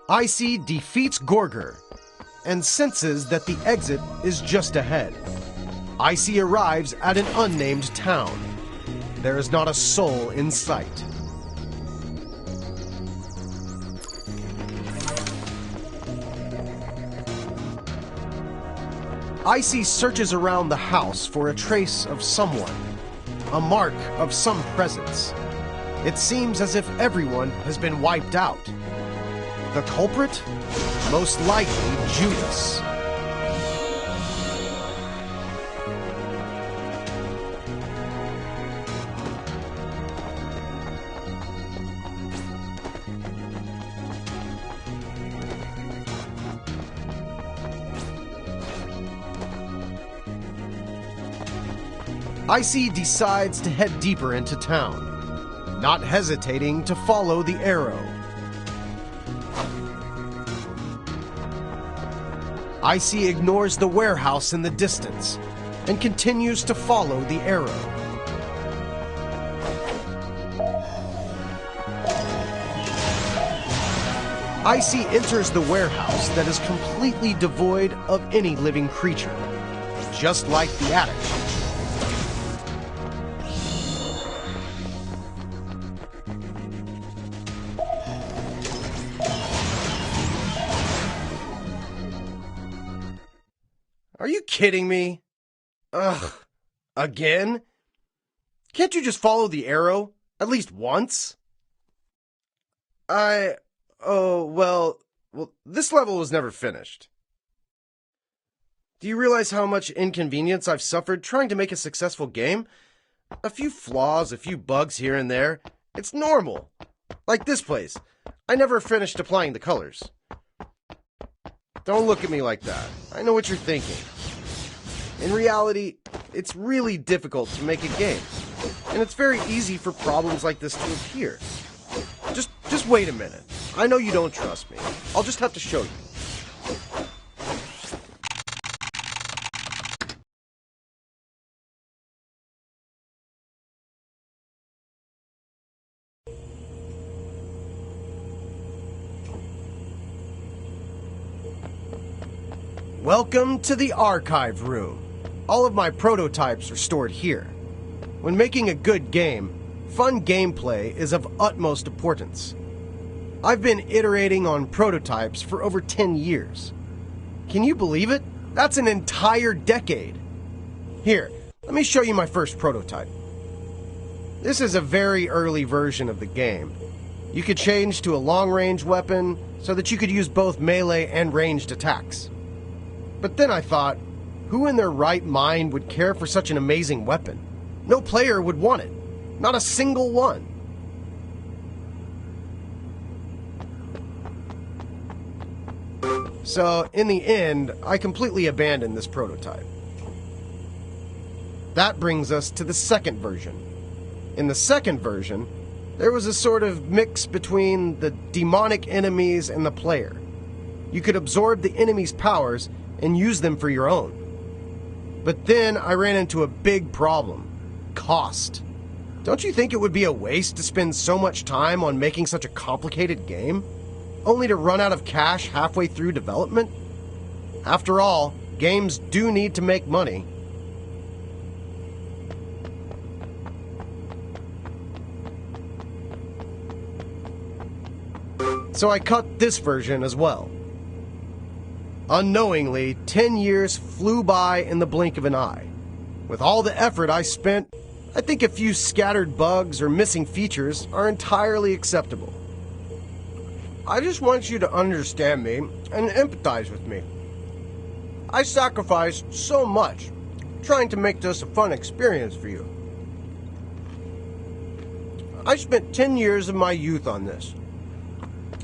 ICEY defeats Gorger and senses that the exit is just ahead. ICEY arrives at an unnamed town. There is not a soul in sight. ICEY searches around the house for a trace of someone, a mark of some presence. It seems as if everyone has been wiped out. The culprit? Most likely Judas. ICEY decides to head deeper into town, not hesitating to follow the arrow. ICEY ignores the warehouse in the distance and continues to follow the arrow. ICEY enters the warehouse that is completely devoid of any living creature, just like the attic. Are you kidding me? Ugh. Again? Can't you just follow the arrow? At least once? Well, this level was never finished. Do you realize how much inconvenience I've suffered trying to make a successful game? A few flaws, a few bugs here and there. It's normal. Like this place. I never finished applying the colors. Don't look at me like that. I know what you're thinking. In reality, it's really difficult to make a game, and it's very easy for problems like this to appear. Just wait a minute. I know you don't trust me. I'll just have to show you. Welcome to the archive room. All of my prototypes are stored here. When making a good game, fun gameplay is of utmost importance. I've been iterating on prototypes for over 10 years. Can you believe it? That's an entire decade. Here, let me show you my first prototype. This is a very early version of the game. You could change to a long-range weapon so that you could use both melee and ranged attacks. But then I thought, who in their right mind would care for such an amazing weapon? No player would want it. Not a single one. So, in the end, I completely abandoned this prototype. That brings us to the second version. In the second version, there was a sort of mix between the demonic enemies and the player. You could absorb the enemy's powers and use them for your own. But then I ran into a big problem. Cost. Don't you think it would be a waste to spend so much time on making such a complicated game, only to run out of cash halfway through development? After all, games do need to make money. So I cut this version as well. Unknowingly, 10 years flew by in the blink of an eye. With all the effort I spent, I think a few scattered bugs or missing features are entirely acceptable. I just want you to understand me and empathize with me. I sacrificed so much trying to make this a fun experience for you. I spent 10 years of my youth on this.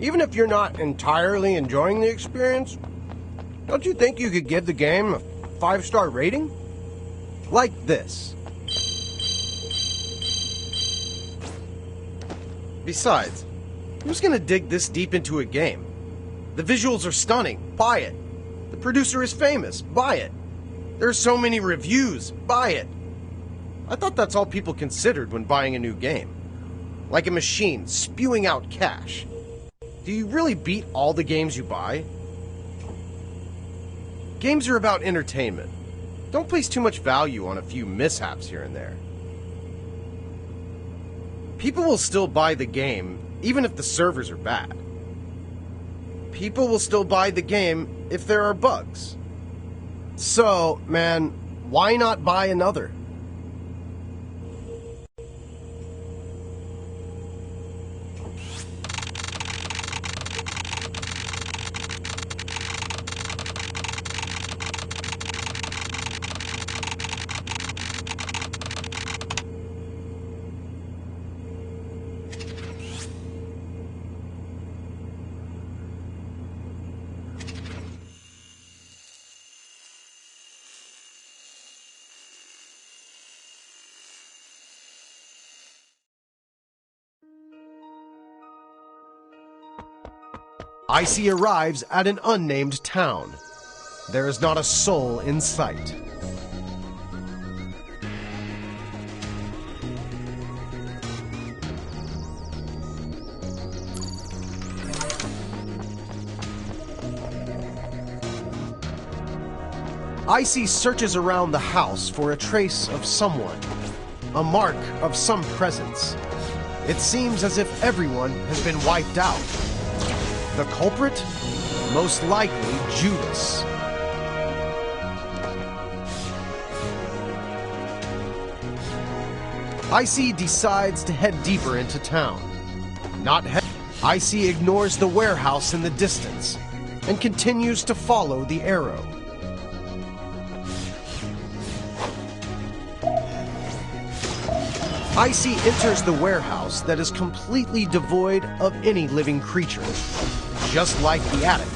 Even if you're not entirely enjoying the experience, don't you think you could give the game a 5-star rating? Like this. Besides, who's gonna dig this deep into a game? The visuals are stunning. Buy it. The producer is famous. Buy it. There are so many reviews. Buy it. I thought that's all people considered when buying a new game. Like a machine spewing out cash. Do you really beat all the games you buy? Games are about entertainment. Don't place too much value on a few mishaps here and there. People will still buy the game even if the servers are bad. People will still buy the game if there are bugs. So, man, why not buy another? ICEY arrives at an unnamed town. There is not a soul in sight. ICEY searches around the house for a trace of someone, a mark of some presence. It seems as if everyone has been wiped out. The culprit? Most likely Judas. ICEY decides to head deeper into town. ICEY ignores the warehouse in the distance and continues to follow the arrow. ICEY enters the warehouse that is completely devoid of any living creature, just like the attic.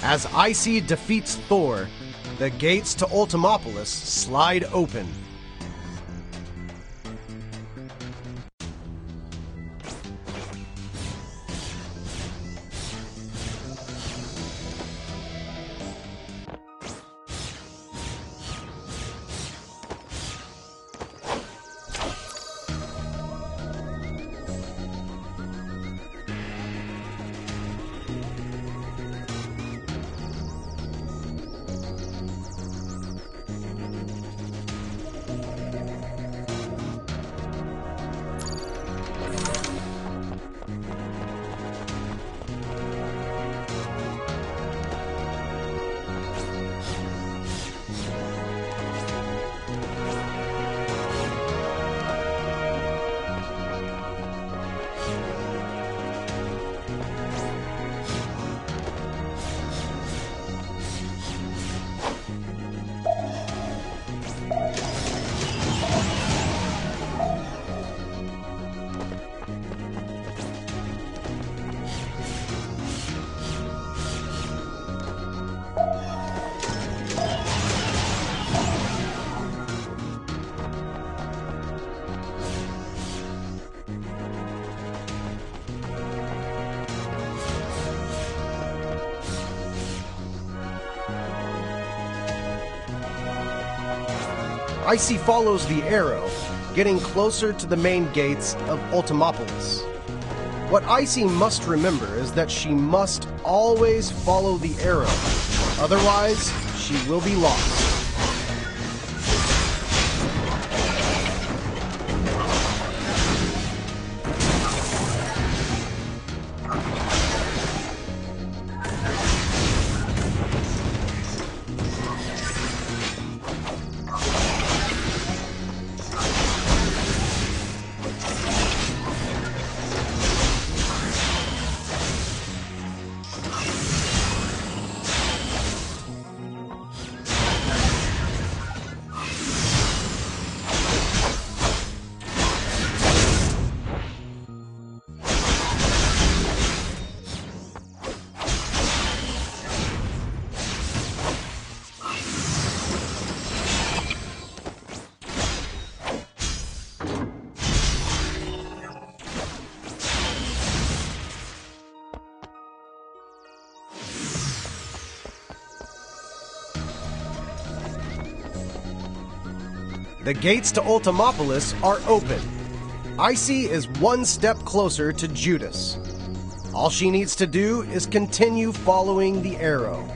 As ICEY defeats Thor, the gates to Ultimopolis slide open. ICEY follows the arrow, getting closer to the main gates of Ultimopolis. What ICEY must remember is that she must always follow the arrow, otherwise she will be lost. The gates to Ultimopolis are open. ICEY is one step closer to Judas. All she needs to do is continue following the arrow.